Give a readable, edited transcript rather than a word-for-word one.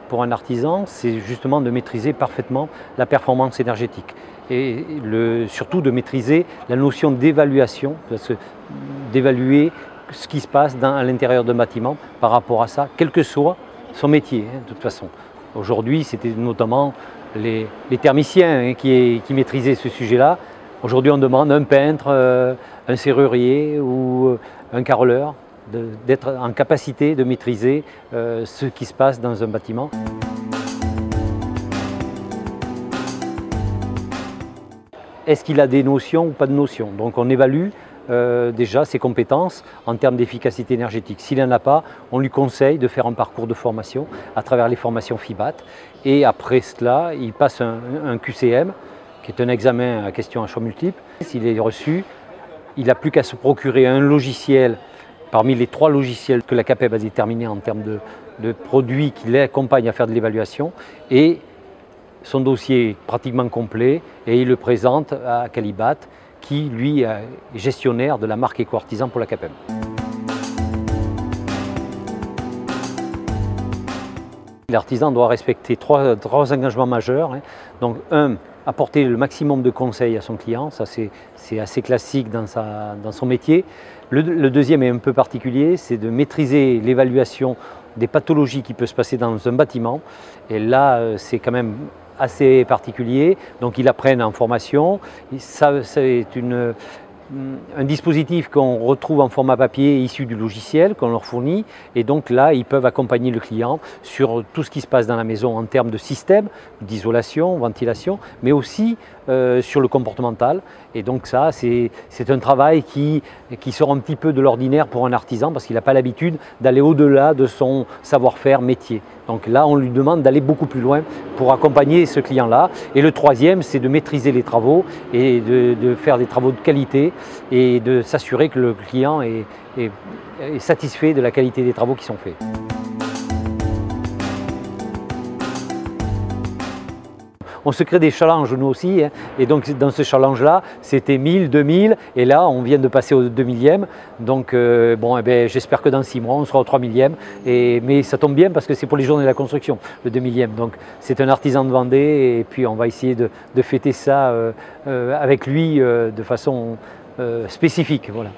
pour un artisan, c'est justement de maîtriser parfaitement la performance énergétique et surtout de maîtriser la notion d'évaluation, d'évaluer ce qui se passe à l'intérieur d'un bâtiment par rapport à ça, quel que soit son métier, de toute façon. Aujourd'hui, c'était notamment les thermiciens qui maîtrisaient ce sujet-là. Aujourd'hui, on demande un peintre, un serrurier ou un carreleur d'être en capacité de maîtriser ce qui se passe dans un bâtiment. Est-ce qu'il a des notions ou pas de notions? Donc on évalue déjà ses compétences en termes d'efficacité énergétique. S'il n'en a pas, on lui conseille de faire un parcours de formation à travers les formations FIBAT. Et après cela, il passe un QCM, qui est un examen à questions à choix multiples. S'il est reçu, il n'a plus qu'à se procurer un logiciel parmi les 3 logiciels que la CAPEB a déterminés en termes de produits qui l'accompagnent à faire de l'évaluation. Et son dossier est pratiquement complet et il le présente à Calibat, qui lui est gestionnaire de la marque Eco-Artisan pour la CAPEB. L'artisan doit respecter trois engagements majeurs. Donc apporter le maximum de conseils à son client, ça c'est assez classique dans son métier. Le deuxième est un peu particulier, c'est de maîtriser l'évaluation des pathologies qui peuvent se passer dans un bâtiment. Et là, c'est quand même assez particulier, donc ils apprennent en formation. Ça, c'est un dispositif qu'on retrouve en format papier issu du logiciel qu'on leur fournit, et donc là ils peuvent accompagner le client sur tout ce qui se passe dans la maison en termes de système, d'isolation, ventilation, mais aussi sur le comportemental. Et donc ça c'est un travail qui sort un petit peu de l'ordinaire pour un artisan parce qu'il n'a pas l'habitude d'aller au-delà de son savoir-faire métier. Donc là on lui demande d'aller beaucoup plus loin pour accompagner ce client-là. Et le troisième, c'est de maîtriser les travaux et de faire des travaux de qualité et de s'assurer que le client est satisfait de la qualité des travaux qui sont faits. On se crée des challenges nous aussi, et donc dans ce challenge-là, c'était 1000, 2000, et là on vient de passer au 2000e, donc j'espère que dans 6 mois on sera au 3000e, mais ça tombe bien parce que c'est pour les journées de la construction, le 2000e, donc c'est un artisan de Vendée, et puis on va essayer de fêter ça avec lui de façon spécifique. Voilà.